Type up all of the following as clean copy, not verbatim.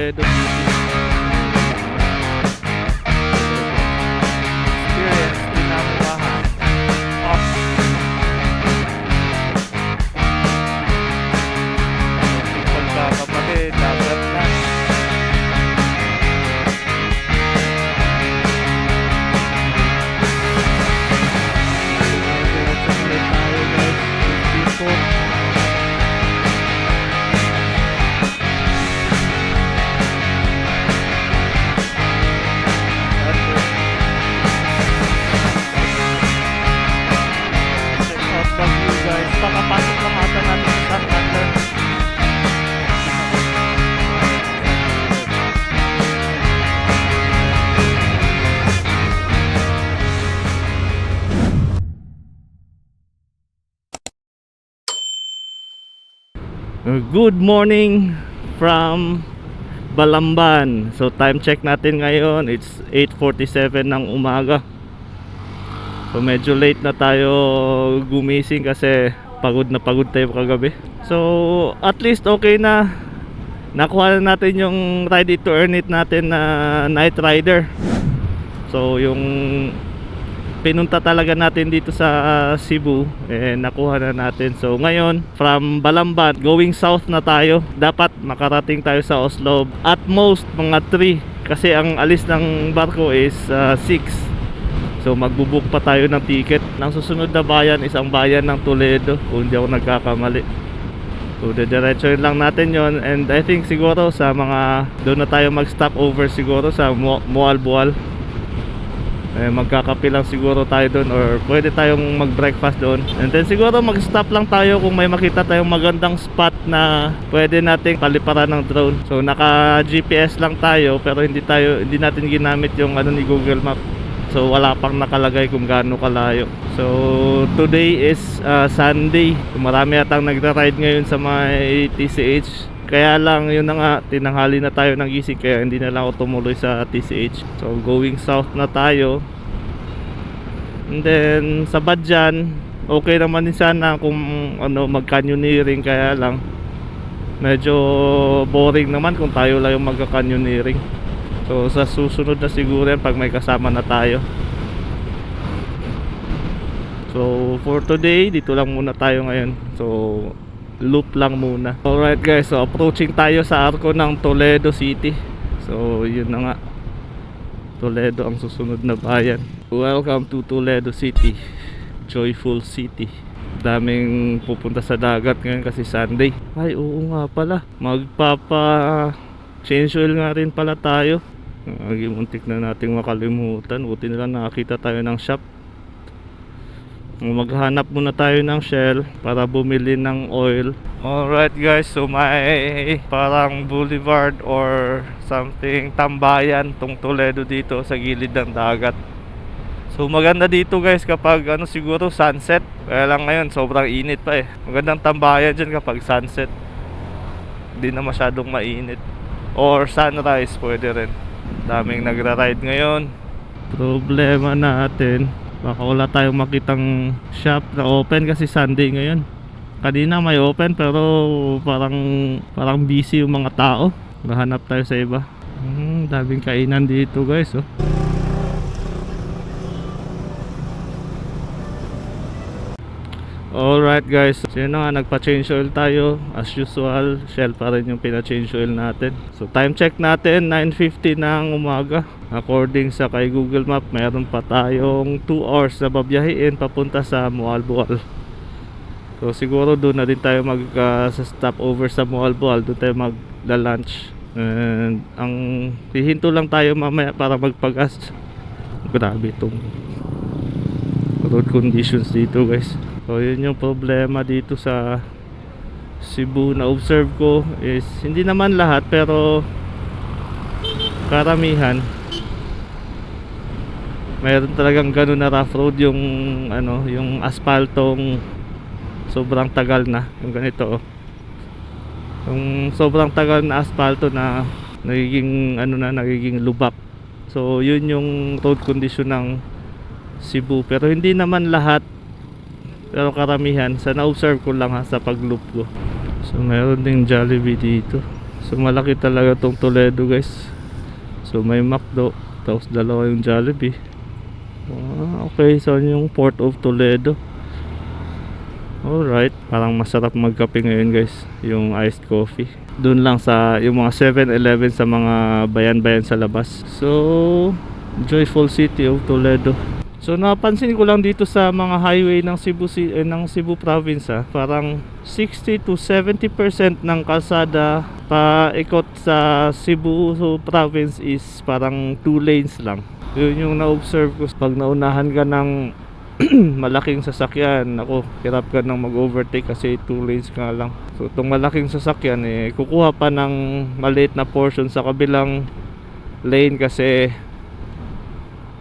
Toledo City. Experience pinamukahan. Up. Pagkakapatid, dapat na. Pakapasok lang ata natin sa Santander. Good morning from Balamban. So time check natin ngayon, it's 8:47 ng umaga. So medyo late na tayo gumising kasi pagod tayo kagabi. So at least okay na. Nakuha na natin yung ride to earn it natin na night rider. So yung pinunta talaga natin dito sa Cebu, nakuha na natin. So ngayon from Balamban going south na tayo. Dapat makarating tayo sa Oslob at most mga 3 kasi ang alis ng barko is 6. So magbubook pa tayo ng ticket. Nang susunod na bayan is ang bayan ng Toledo, kung hindi ako nagkakamali. So dediretsoin lang natin yon. And I think siguro sa mga doon na tayo mag stop over siguro sa Mualbual. Magkakape lang siguro tayo doon, or pwede tayong mag breakfast doon. And then siguro mag stop lang tayo kung may makita tayong magandang spot na pwede nating paliparan ng drone. So naka GPS lang tayo pero hindi natin ginamit yung ano ni Google Map. So wala pang nakalagay kung gaano kalayo. So today is Sunday. Marami atang nagra-ride ngayon sa may TCH. Kaya lang yun na nga, tinanghali na tayo ng gising, kaya hindi na lang ako tumuloy sa TCH. So going south na tayo. And then sa Badjan, okay naman din sana kung ano, mag-canyoneering, kaya lang medyo boring naman kung tayo lang yung magka-canyoneering. So sa susunod na siguro yan pag may kasama na tayo. So for today, dito lang muna tayo ngayon. So loop lang muna. Alright guys, so approaching tayo sa arko ng Toledo City. So yun na nga, Toledo ang susunod na bayan. Welcome to Toledo City, joyful city. Daming pupunta sa dagat ngayon kasi Sunday. Ay oo nga pala, change oil nga rin pala tayo. Muntik na nating makalimutan. Buti na lang nakakita tayo ng shop. Maghanap muna tayo ng Shell para bumili ng oil. Alright guys, so may parang boulevard or something, tambayan tong Toledo dito sa gilid ng dagat. So maganda dito guys kapag ano, siguro sunset. Kaya lang ngayon sobrang init pa Magandang tambayan dyan kapag sunset, hindi na masyadong mainit. Or sunrise pwede rin. Daming nagra-ride ngayon. Problema natin, baka wala tayong makitang shop na open kasi Sunday ngayon. Kanina may open pero parang busy yung mga tao. Mahanap tayo sa iba. Daming kainan dito guys oh. Alright guys, so yun na nga, nagpa-change oil tayo. As usual, Shell pa rin yung pina-change oil natin. So time check natin, 9:50 ng umaga. According sa kay Google Map, mayroon pa tayong 2 hours na babiyahin papunta sa Mualbual. So siguro doon na din tayo sa stop over sa Mualbual. Doon tayo magla-lunch. And ang hihinto lang tayo mamaya para magpagas. Grabe itong road conditions dito guys. So yun yung problema dito sa Cebu na observe ko is hindi naman lahat pero karamihan mayroon talagang ganun na rough road, yung ano, yung asphaltong sobrang tagal na, yung ganito yung sobrang tagal na asphalto na nagiging lubak. So yun yung road condition ng Cebu, pero hindi naman lahat, pero karamihan sa na-observe ko lang sa pag-loop ko. So meron ding Jollibee dito. So malaki talaga tong Toledo guys. So may McDo, tapos dalawa yung Jollibee. Okay, so yung Port of Toledo. Alright, parang masarap magkape ngayon guys, yung iced coffee. Doon lang sa yung mga 7-Eleven sa mga bayan-bayan sa labas. So joyful city of Toledo. So napansin ko lang dito sa mga highway ng ng Cebu province, parang 60 to 70% ng kalsada paikot sa Cebu province is parang 2 lanes lang. Yun yung na-observe ko. Pag naunahan ka ng malaking sasakyan, ako, hirap ka nang mag-overtake kasi 2 lanes ka lang. So itong malaking sasakyan kukuha pa ng maliit na portion sa kabilang lane kasi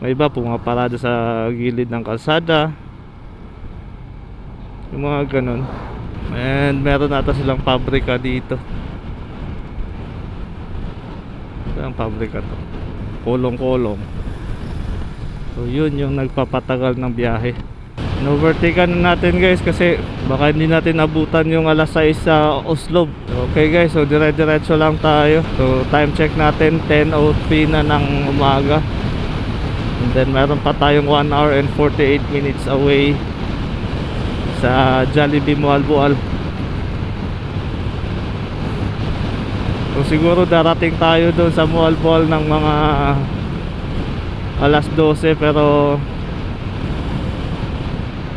may iba pumaparada sa gilid ng kalsada, yung mga ganun. And meron ata silang pabrika dito. Ito ang pabrika to, kolong-kolong. So yun yung nagpapatagal ng biyahe. In-overtaken na natin guys kasi baka hindi natin abutan yung alas 6 sa Oslob. Okay guys, so dire-diretso lang tayo. So time check natin 10:03 na ng umaga. And then meron pa tayong 1 hour and 48 minutes away sa Jollibee Moalboal. So siguro darating tayo doon sa Moalboal ng mga alas 12, pero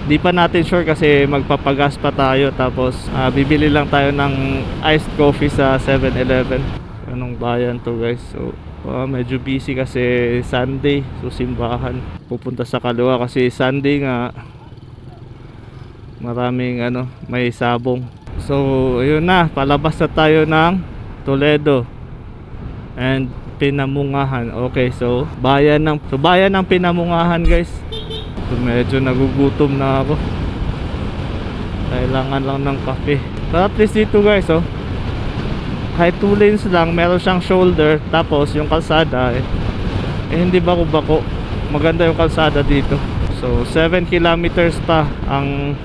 di pa natin sure kasi magpapagas pa tayo. Tapos bibili lang tayo ng iced coffee sa 7-Eleven. Anong bayan to guys? So medyo busy kasi Sunday. So simbahan, pupunta sa kaliwa kasi Sunday nga maraming may sabong. So ayun na, palabas na tayo ng Toledo and Pinamungahan. Okay, so bayan ng Pinamungahan guys. So medyo nagugutom na ako. Kailangan lang ng kape. But at least dito guys, kahit 2 lanes lang, meron siyang shoulder. Tapos yung kalsada hindi bako-bako. Maganda yung kalsada dito. So 7 kilometers pa ang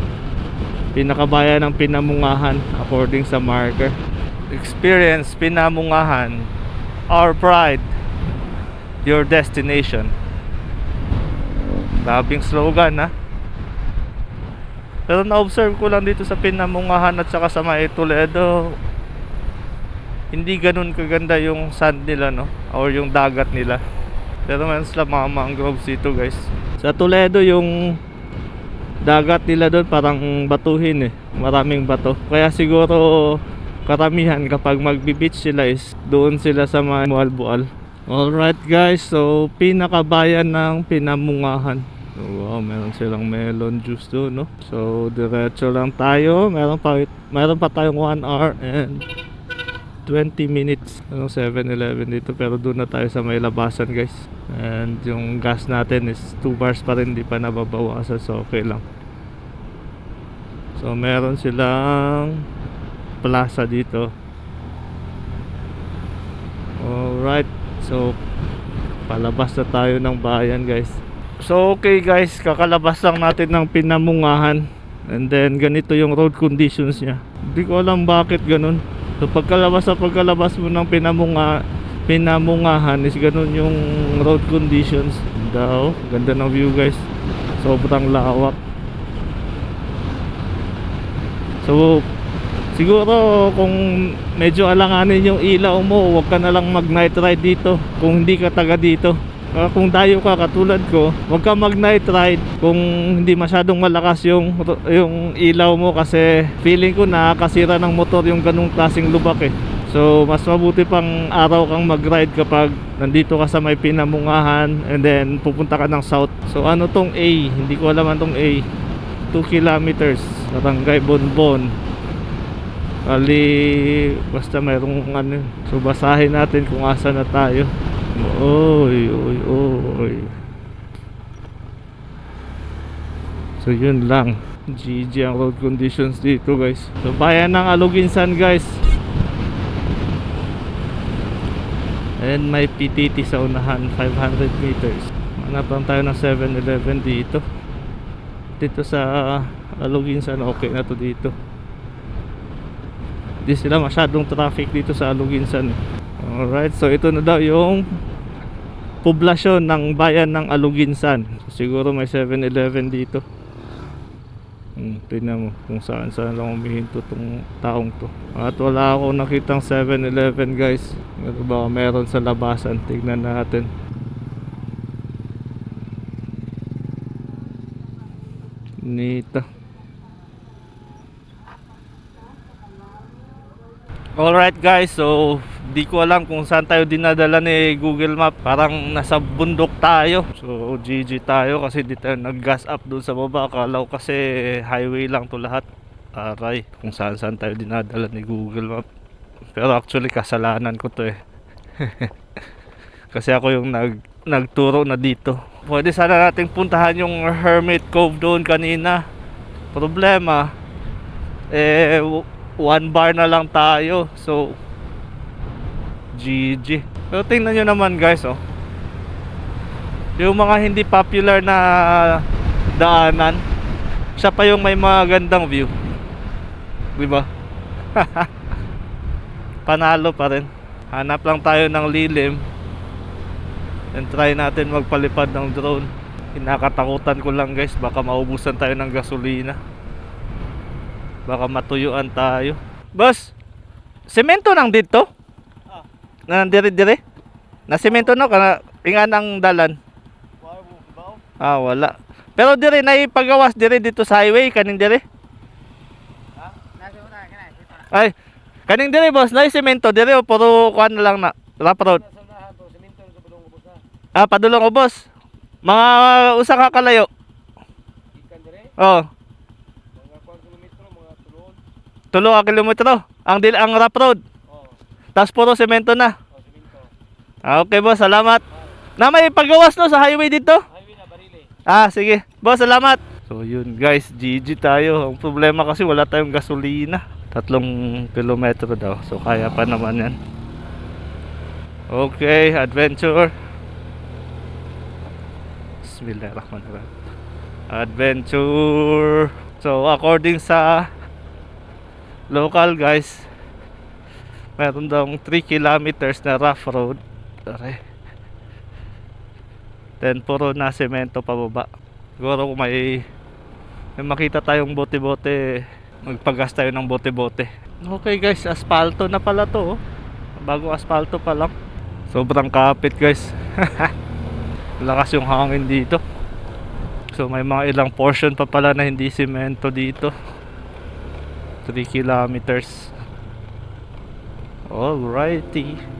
pinakabayan ng Pinamungahan according sa marker. Experience Pinamungahan, our pride, your destination. Grabing slogan Pero na-observe ko lang dito sa Pinamungahan at saka sa may Toledo, hindi ganun kaganda yung sand nila or yung dagat nila. Pero meron sila mga mangroves dito guys. Sa Toledo yung dagat nila doon parang batuhin maraming bato. Kaya siguro karamihan kapag magbi-beach sila is doon sila sa mga Moalboal. Alright guys, so pinakabayan ng Pinamungahan. So, wow, meron silang melon juice doon So diretso lang tayo. Meron pa tayong 1 hour and 20 minutes 7-Eleven dito, pero doon na tayo sa may labasan guys. And yung gas natin is 2 bars pa rin, di pa nababawasan, so okay lang. So meron silang plaza dito. Alright, so palabas na tayo ng bayan guys. So okay guys, kakalabas lang natin ng Pinamungahan. And then ganito yung road conditions niya. Hindi ko alam bakit ganun. So pagkalabas mo ng Pinamungahan is ganun yung road conditions. Ganda ng view guys. Sobrang lawak. So siguro kung medyo alanganin yung ilaw mo, huwag ka na lang mag night ride dito kung hindi ka taga dito. Kung dayo ka katulad ko, huwag ka mag night ride kung hindi masyadong malakas yung ilaw mo, kasi feeling ko nakakasira ng motor yung ganung klaseng lubak So mas mabuti pang araw kang mag ride kapag nandito ka sa may Pinamungahan and then pupunta ka ng south. So ano tong A? Hindi ko alam anong A. 2 kilometers, Barangay Bonbon. Basta mayroong So basahin natin kung asa na tayo. Oy. So yun lang, GG ang road conditions dito guys. So bayan ng Aluginsan guys. And may PTT sa unahan, 500 meters. Hanapan tayo ng 7-Eleven dito. Dito sa Aluginsan, okay na to dito. Di sila masyadong traffic dito sa Aluginsan. Alright, so ito na daw yung poblasyon ng bayan ng Aluginsan. So, siguro may 7-Eleven dito. Tingnan mo kung saan saan lang humihinto tong taong to. At wala akong nakitang 7-Eleven guys. Ano ba meron sa labasan? Tignan natin. Nito. Alright guys, so di ko alam kung saan tayo dinadala ni Google Map. Parang nasa bundok tayo. So GG tayo kasi di tayo nag-gas up doon sa baba. Akala ko kasi highway lang to lahat. Aray, kung saan saan tayo dinadala ni Google Map. Pero actually kasalanan ko to eh. Kasi ako yung nagturo na dito. Pwede sana nating puntahan yung Hermit Cove doon kanina. Problema one bar na lang tayo. So GG. Pero tingnan nyo naman guys, oh. Yung mga hindi popular na daanan, siya pa yung may magandang view. Diba? Panalo pa rin. Hanap lang tayo ng lilim and try natin magpalipad ng drone. Kinakatakutan ko lang guys, baka maubusan tayo ng gasolina. Baka matuyuan tayo. Boss, semento nang dito? Na dire-dire? Na semento no kana ingan ang dalan. Wala. Pero dire na ipagawas dire dito sa highway kaning dire. Ay, kaning dire boss, na semento dire o puro kuan na lang na rough road. Padulong ubos. Mga usa ka kalayo. Oh. Tulo ka kilometro. Ang rough road. Tapos puro semento na. Okay boss, salamat. Na may pagawas no sa highway dito? Highway na Barile. Sige. Boss, salamat. So yun guys, GG tayo. Ang problema kasi wala tayong gasolina. 3 kilometro daw. So kaya pa naman yan. Okay, adventure. Bismillahirrahmanirrahim. Adventure. So according sa local guys, meron daw 3 kilometers na rough road. Then puro na semento pababa. Siguro kung may makita tayong bote-bote, magpagas tayo ng bote-bote. Okay guys, asfalto na pala to, oh. Bagong asfalto pa lang. Sobrang kapit guys. Lakas yung hangin dito. So may mga ilang portion pa pala na hindi semento dito. 3 kilometers. Alrighty.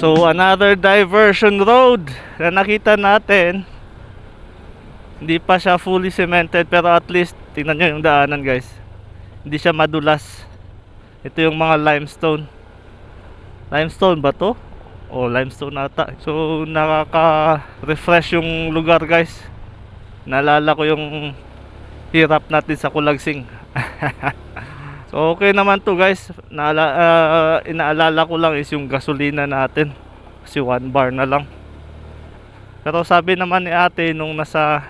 So another diversion road na nakita natin. Hindi pa siya fully cemented, pero at least tingnan nyo yung daanan guys. Hindi siya madulas. Ito yung mga limestone. Limestone ba to? Limestone ata. So nakaka-refresh yung lugar guys. Naalala ko yung hirap natin sa Kulagsing. So okay naman to guys. Inaalala ko lang is yung gasolina natin. Kasi 1 bar na lang. Pero sabi naman ni ate nung nasa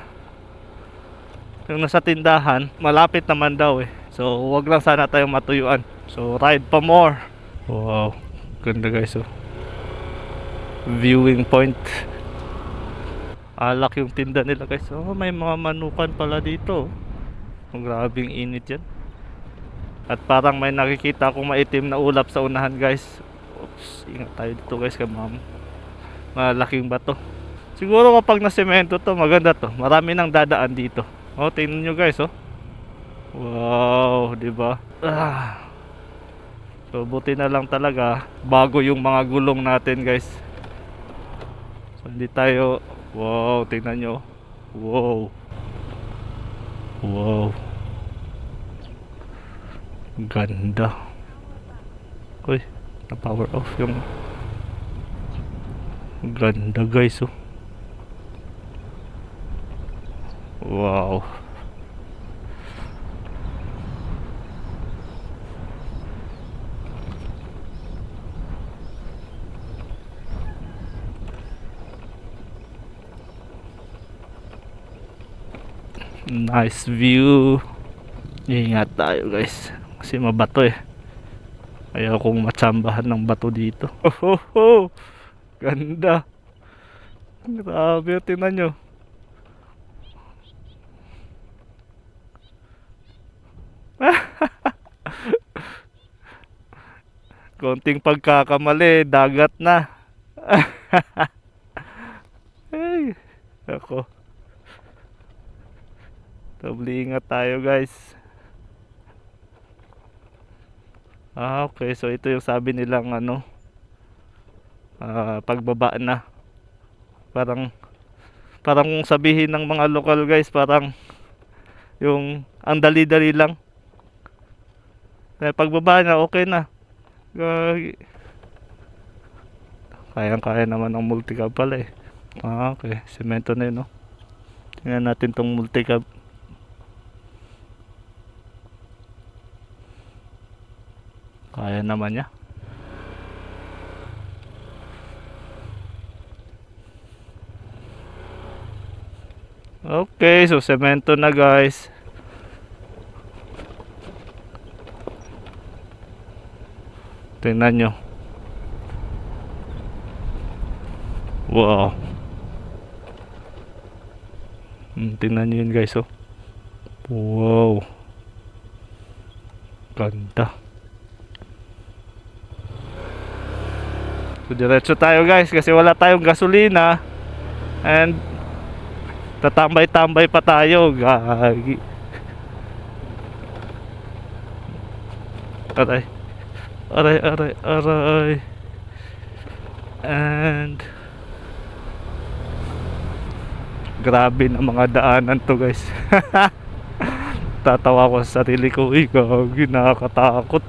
tindahan, malapit naman daw eh. So wag lang sana tayong matuyuan. So ride pa more. Wow, ganda guys oh. Viewing point. Alak yung tinda nila guys. Oh, may mga manukan pala dito. Grabing init yan. At parang may nakikita akong maitim na ulap sa unahan guys. Oops, ingat tayo dito guys, malaking bato. Siguro kapag nasemento to, maganda to. Marami nang dadaan dito. Oh, tingnan nyo guys, oh. Wow, di ba? So buti na lang talaga bago yung mga gulong natin guys. So hindi tayo, wow, tingnan nyo. Wow. Wow. Ganda. Uy, na power off yung ganda guys, oh. Wow. Nice view. Ingat tayo guys, kasi mabato eh. Ayaw kong matsambahan ng bato dito. Oh, oh, oh. Ganda. Grabe, tingnan nyo. Konting pagkakamali, dagat na. Ay, ako. Doble ingat tayo guys. Okay, so ito yung sabi nilang ano, pagbaba na. Parang kung sabihin ng mga lokal guys, parang yung ang dali-dali lang. Pagbaba na, okay na. Kayang-kaya naman ng multicab pala eh. Okay, semento na yun, no? Tingnan natin tong multicab. Kaya naman niya. Okay, so semento na guys. Tingnan nyo. Wow. Tingnan nyo yun guys, oh. Wow. Ganda. So diretso tayo guys, kasi wala tayong gasolina. And tatambay-tambay pa tayo. Gagi. Aray. Aray, aray, aray. And grabe na mga daanan to guys. Tatawa ko sa sarili ko. Uy, gagi, nakakatakot.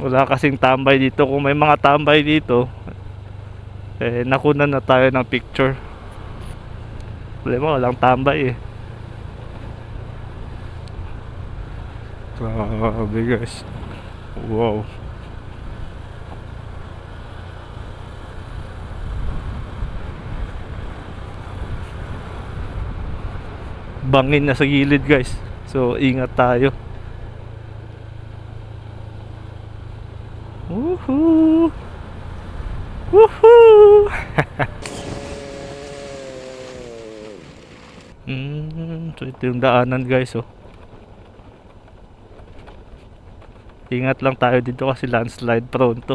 Wala kasing tambay dito. Kung may mga tambay dito, eh nakunan na tayo ng picture. Problema, walang tambay eh. Grabe guys. Wow. Bangin na sa gilid guys. So ingat tayo. Woohoo! Woohoo! So ito yung daanan guys, oh. Ingat lang tayo dito kasi landslide prone to.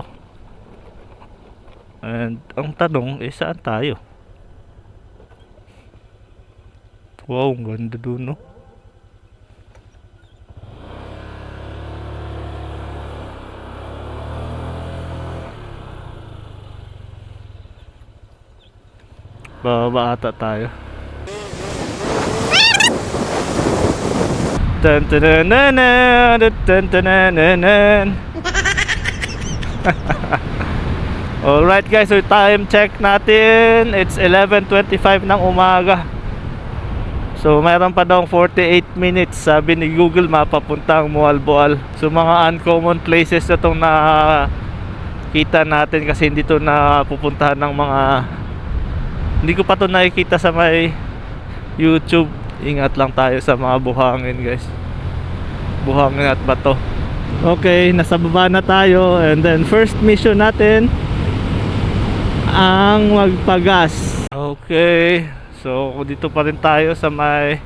And ang tanong, saan tayo? Wow, ang ganda dun, no? Bababa ata tayo. Dun, dun, dun, dun, dun, dun, dun, dun, dun. Alright guys, so time check natin. It's 11:25 ng umaga. So mayroon pa daw 48 minutes, sabi ni Google Map, papuntang Mualboal. So mga uncommon places na itong nakita natin, kasi hindi to napupuntahan ng mga, hindi ko pa to nakikita sa may YouTube. Ingat lang tayo sa mga buhangin guys. Buhangin at bato. Okay, nasa baba na tayo. And then first mission natin ang magpagas. Okay, so dito pa rin tayo sa may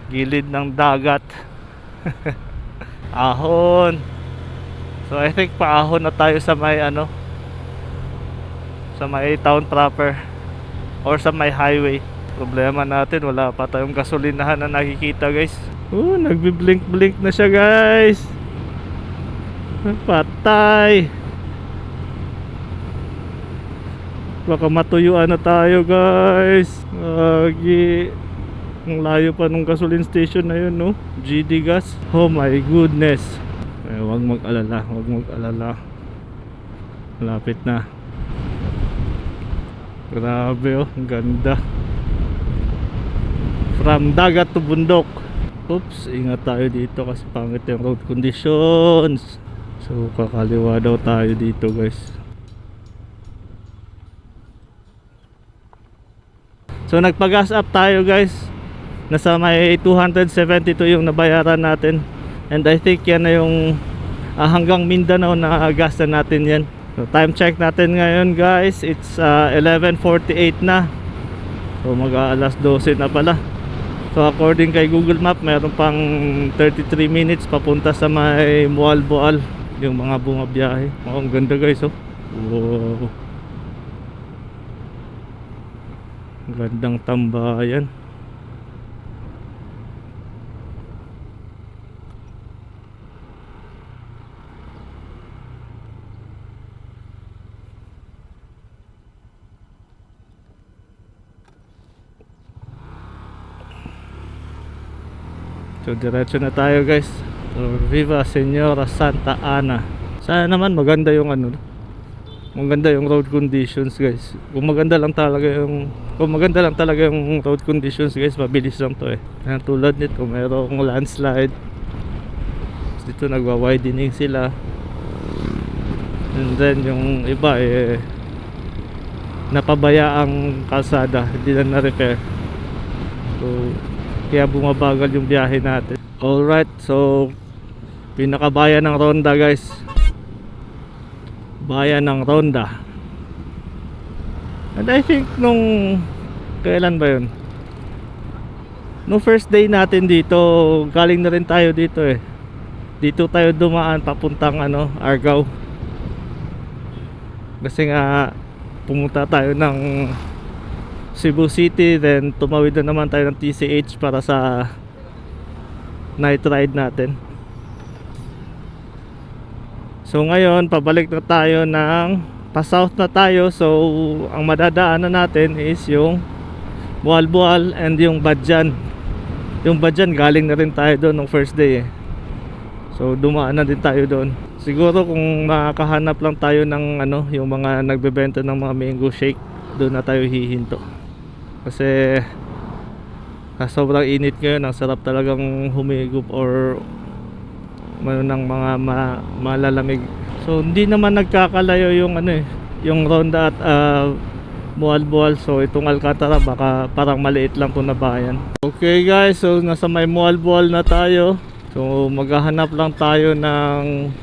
gilid ng dagat. Ahon. So I think paahon na tayo sa may ano, sa may town proper or sa may highway. Problema natin, wala pa tayong gasolinahan na nakikita, guys. Nagbi-blink-blink na siya, guys. Patay. Baka matuyuan na tayo, guys. Lagi. Ang layo pa nung gasoline station na yun, no? GD Gas. Oh my goodness. Huwag mag-alala, huwag mag-alala. Malapit na. Grabe, oh, ang ganda. From dagat to bundok. Oops, ingat tayo dito kasi pangit yung road conditions. So kakaliwa daw tayo dito, guys. So nagpa-gas up tayo, guys. Nasa may 272 yung nabayaran natin. And I think yan na yung hanggang Mindanao na gas na natin yan. So time check natin ngayon, guys. It's 11:48 na. So mag-aalas 12 na pala. So according kay Google Map, mayroon pang 33 minutes papunta sa may Mualboal yung mga bumabiyahe. Oh, ang ganda, guys, oh. Wow. Gandang tambayan. So diretso na tayo, guys. So, Viva Señora Santa Ana. Sana naman maganda yung ano, maganda yung road conditions, guys. Kung maganda lang talaga yung road conditions, guys, mabilis lang to eh. Kaya tulad nito, mayroong landslide. Dito nagwa-widening sila. And then yung iba eh napabaya ang kalsada, hindi na na-repair. So kaya bumabagal yung biyahe natin. Alright, so pinakabayan ng Ronda, guys. Bayan ng Ronda. And I think nung kailan ba yun? Nung first day natin dito, galing na rin tayo dito eh. Dito tayo dumaan papuntang ano, Argao. Kasi nga pumunta tayo ng Cebu City, then tumawid na naman tayo ng TCH para sa night ride natin. So ngayon pabalik na tayo ng pa-south na tayo. So ang madadaanan natin is yung Mualboal and yung Badjan. Yung Badjan galing na rin tayo doon nung first day eh. So dumaan na din tayo doon. Siguro kung makakahanap lang tayo ng ano, yung mga nagbebenta ng mga mango shake, doon na tayo hihinto. Kasi sobrang init ngayon, ang sarap talagang humigop or ng mga malalamig. So hindi naman nagkakalayo yung ano eh, yung Ronda at Mualboal. So itong Alcantara baka parang maliit lang po na bayan. Okay, guys, so nasa may Mualboal na tayo. So maghahanap lang tayo ng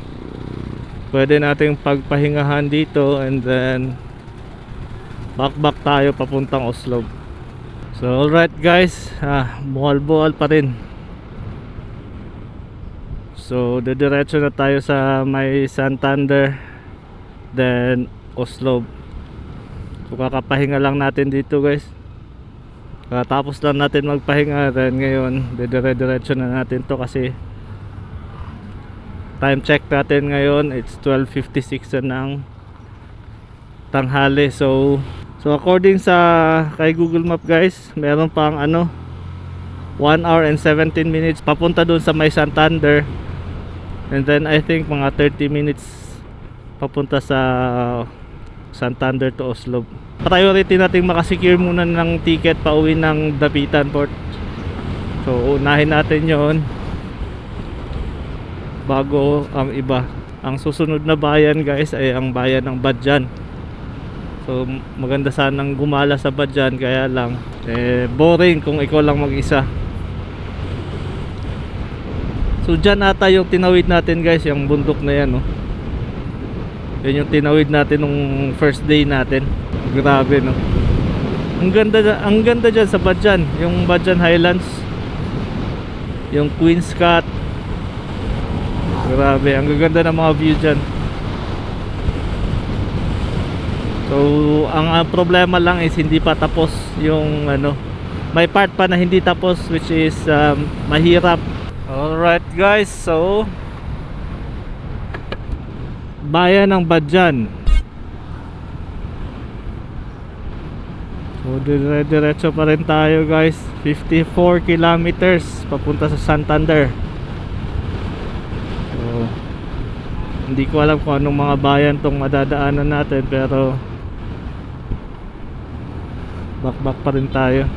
pwede nating pagpahingahan dito, and then back tayo papuntang Oslob. So alright, guys, Mualboal pa rin. So didiretso na tayo sa may Santander, then Oslob. So kakapahinga lang natin dito, guys. Tapos lang natin magpahinga, then ngayon didiretso na natin to kasi time check natin ngayon, it's 12:56 na ng tanghali. So according sa kay Google Map, guys, meron pang ano 1 hour and 17 minutes papunta doon sa may Santander, and then I think mga 30 minutes papunta sa Santander to Oslob. Priority natin makasecure muna ng ticket pauwi ng Dapitan Port. So unahin natin yon bago ang iba. Ang susunod na bayan, guys, ay ang bayan ng Badjan. So maganda sanang gumala sa Badjan, kaya lang boring kung ikaw lang mag-isa. So dyan ata yung tinawid natin, guys, yung bundok na yan, no? Yan yung tinawid natin nung first day natin. Grabe, no? Ang ganda dyan sa Badjan, yung Badjan Highlands, yung Queen's Cut. Grabe, ang gaganda ng mga view dyan. So ang problema lang is hindi pa tapos yung ano, may part pa na hindi tapos, which is mahirap. Alright guys, so bayan ng Badyan. So diretso pa rin tayo guys, 54 kilometers papunta sa Santander. So hindi ko alam kung anong mga bayan tong madadaanan natin, pero back pa rin tayo.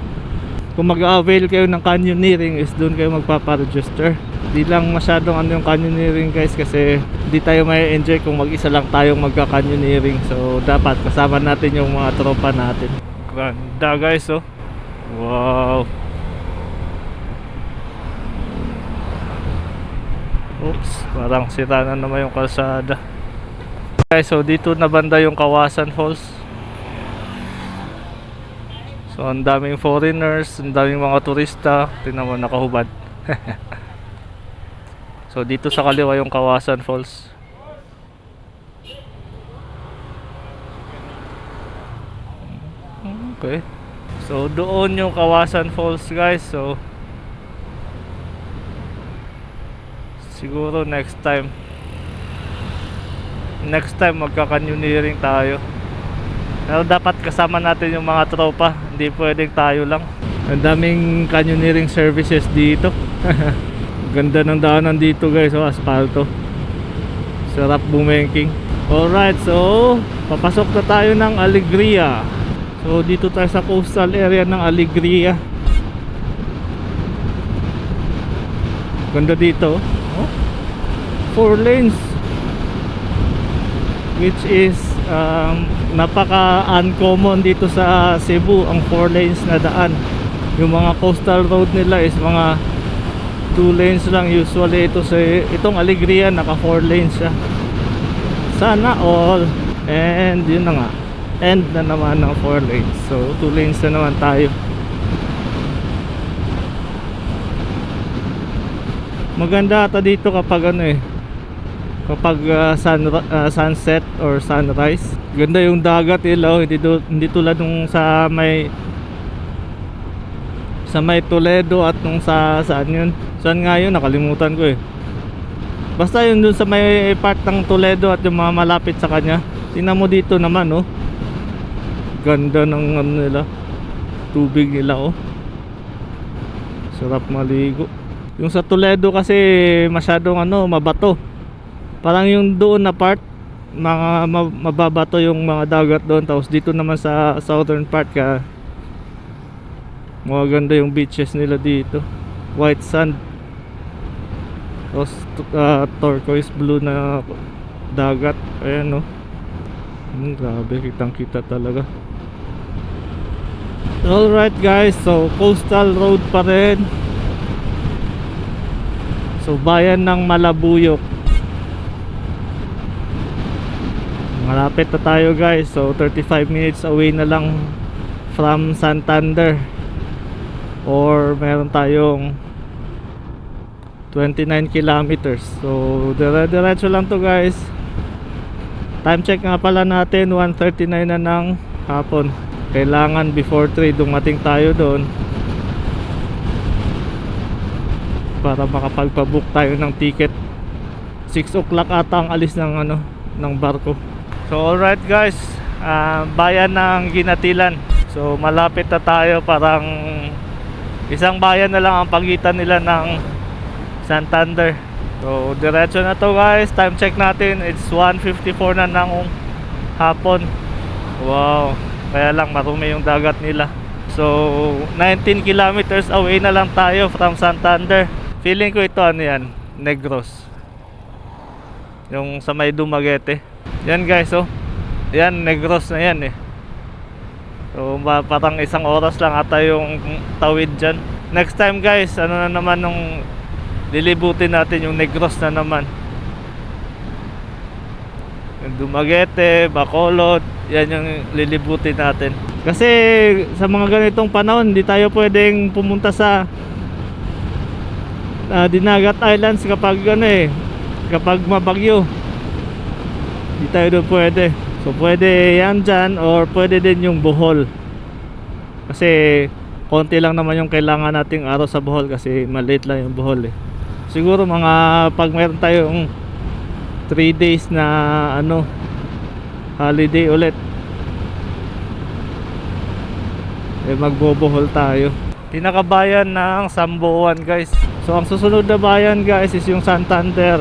Kung mag-avail kayo ng canyoneering is doon kayo magpapa-register. Di lang masyadong ano yung canyoneering guys, kasi di tayo may enjoy kung mag-isa lang tayong magka-canyoneering. So dapat kasama natin yung mga tropa natin. Ganda guys, oh. Wow. Oops, parang sira na naman yung kalsada. Guys, so dito na banda yung Kawasan Falls. So ang daming foreigners, ang daming mga turista. Tingnan mo, nakahubad. So dito sa kaliwa yung Kawasan Falls. Okay. So doon yung Kawasan Falls guys. So siguro next time magka-canyoneering tayo. Pero dapat kasama natin yung mga tropa, hindi pwedeng tayo lang. Ang daming canyoneering services dito. Ganda ng daanan dito guys, oh, asfalto. Sarap bumengking. Alright, so papasok na tayo ng Alegria. So dito tayo sa coastal area ng Alegria. Ganda dito, oh. 4 lanes, which is napaka-uncommon dito sa Cebu, ang 4 lanes na daan. Yung mga coastal road nila is mga 2 lanes lang usually. Itong Alegria naka 4 lanes siya. Sana all. And yun na nga, end na naman ng 4 lanes. So 2 lanes na naman tayo. Maganda ata dito kapag ano eh, kapag sunset or sunrise. Ganda yung dagat, ilaw. Hindi tulad nung sa may Toledo at nung saan yun, saan nga yun, nakalimutan ko eh. Basta yun dun sa may part ng Toledo at yung mga malapit sa kanya. Tingnan mo dito naman, oh. Ganda ng ano nila, tubig nila, oh. Sarap maligo. Yung sa Toledo kasi masyadong ano, mabato. Parang yung doon na part, mga mababato yung mga dagat doon. Tapos dito naman sa southern part ka, maganda yung beaches nila dito. White sand, tapos turquoise blue na dagat. Ayan, no. Grabe, kitang kita talaga. Alright guys, so coastal road pa rin. So bayan ng Malabuyok. Malapit na tayo guys. So 35 minutes away na lang from Santander. Or meron tayong 29 kilometers. So diretso lang to guys. Time check nga pala natin, 1:39 na ng hapon. Kailangan before 3 dumating tayo doon para makapagpabook tayo ng ticket. 6 o'clock ata ang alis ng ano, ng barko. So alright guys, bayan ng Ginatilan. So malapit na tayo, parang isang bayan na lang ang pagitan nila ng Santander. So diretso na to guys. Time check natin, it's 1:54 na ng hapon. Wow, kaya lang marumi yung dagat nila. So 19 kilometers away na lang tayo from Santander. Feeling ko ito ano yan, Negros, yung sa may Dumaguete. Yan guys, oh. Yan, Negros na yan eh. So parang isang oras lang ata yung tawid dyan. Next time guys, ano na naman nung lilibutin natin, yung Negros na naman. Yung Dumaguete, Bacolod, yan yung lilibutin natin. Kasi sa mga ganitong panahon, hindi tayo pwedeng pumunta sa Dinagat Islands kapag ano eh, kapag mabagyo. Di tayo doon pwede. So pwede yan dyan, or pwede din yung Bohol. Kasi konti lang naman yung kailangan nating araw sa Bohol, kasi maliit lang yung Bohol eh. Siguro mga pag meron tayong 3 days na ano, holiday ulit, eh magbobohol tayo. Pinakabayan ng Sambuan guys. So ang susunod na bayan guys is yung Santander,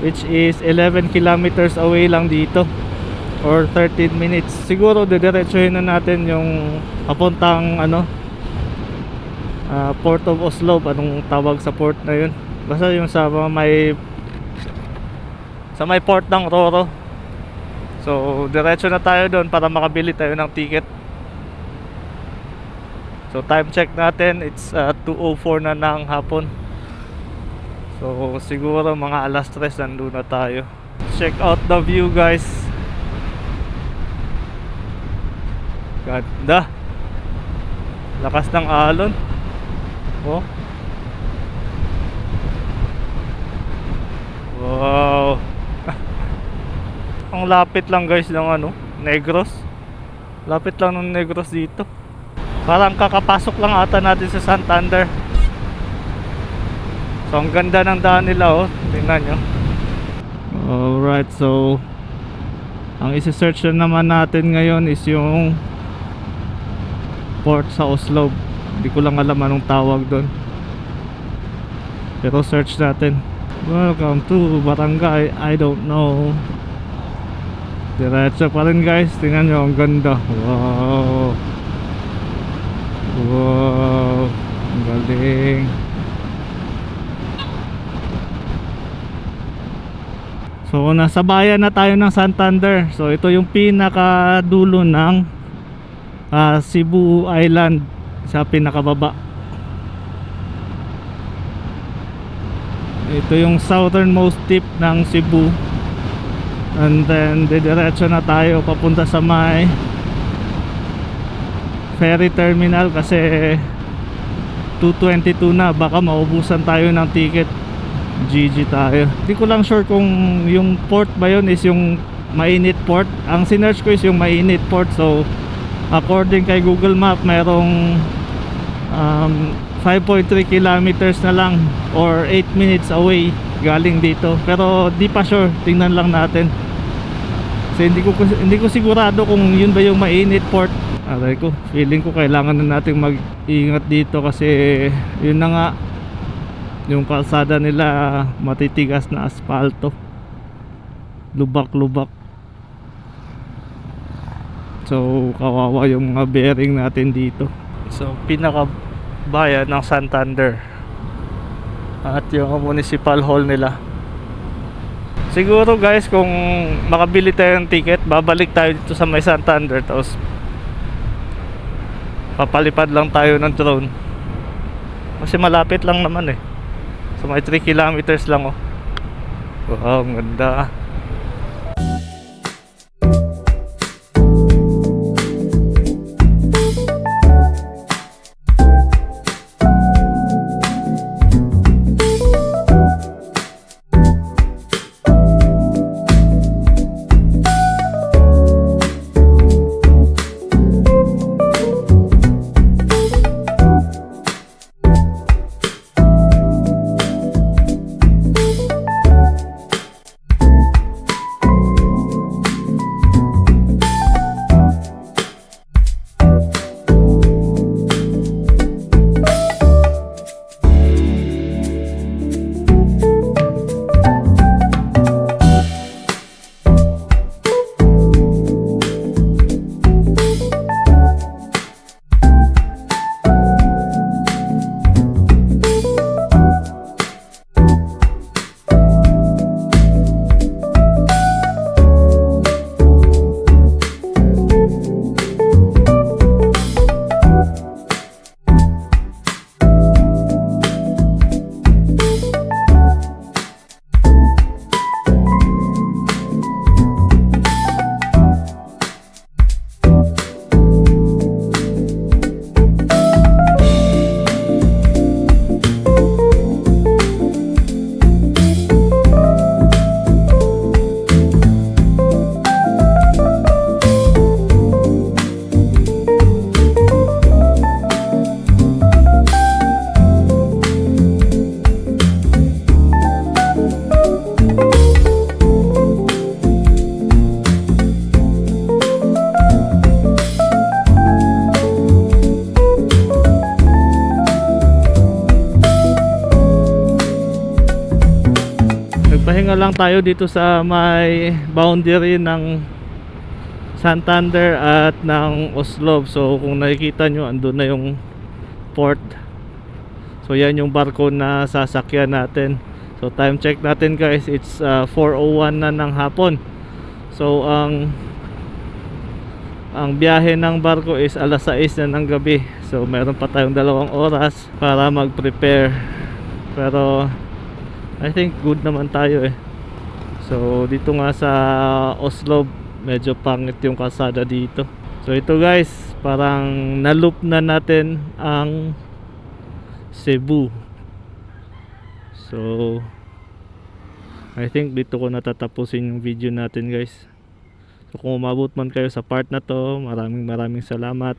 which is 11 kilometers away lang dito, or 13 minutes. Siguro didiretsuhin na natin yung papuntang ano, Port of Oslo. Anong tawag sa port na yun? Basta yung sa may port ng Roro. So diretso na tayo doon para makabili tayo ng ticket. So time check natin, it's 2:04 na ng hapon. So siguro mga alas 3 nandun na tayo. Check out the view guys. Ganda. Lakas ng alon. Oh. Wow. Ang lapit lang guys ng ano, Negros. Lapit lang ng Negros dito. Parang kakapasok lang ata natin sa Santander. So ang ganda ng daan nila oh. Tingnan nyo. Alright, so ang isi-search na naman natin ngayon is yung port sa Oslo. Hindi ko lang alam anong tawag doon, pero search natin. Welcome to Barangay I don't know. Diretso pa rin guys. Tingnan nyo, ang ganda. Wow. Wow, ang galing. So nasa bayan na tayo ng Santander. So ito yung pinakadulo ng Cebu Island, sa pinakababa. Ito yung southernmost tip ng Cebu. And then didiretso na tayo papunta sa may ferry terminal, kasi 2:22 na, baka maubusan tayo ng ticket. GG tayo. Hindi ko lang sure kung yung port ba yun is yung mainit port. Ang sinearch ko is yung mainit port. So according kay Google Map, mayroong 5.3 kilometers na lang, or 8 minutes away galing dito. Pero di pa sure, tingnan lang natin. Kasi hindi ko sigurado kung yun ba yung mainit port. Aray ko, feeling ko kailangan na nating mag-ingat dito, kasi yun na nga, yung kalsada nila matitigas na asfalto, lubak-lubak. So kawawa yung mga bearing natin dito. So pinakabayan ng Santander at yung municipal hall nila. Siguro guys, kung makabili tayo ng ticket, babalik tayo dito sa may Santander, tapos papalipad lang tayo ng drone, kasi malapit lang naman eh. So may 3 kilometers lang oh. Wow, ang ganda. na lang tayo dito sa may boundary ng Santander at ng Oslo. So kung nakikita nyo, andun na yung port. So yan yung barko na sasakyan natin. So time check natin guys, it's 4:01 na ng hapon. So ang biyahe ng barko is alas 6 na ng gabi. So meron pa tayong 2 oras para mag-prepare. Pero I think good naman tayo eh. So dito nga sa Oslo, medyo pangit yung kalsada dito. So ito guys, parang na-loop na natin ang Cebu. So I think dito ko natatapusin yung video natin guys. So kung umabot man kayo sa part na to, maraming salamat.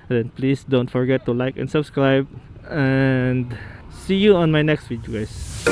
And please don't forget to like and subscribe. And see you on my next video guys.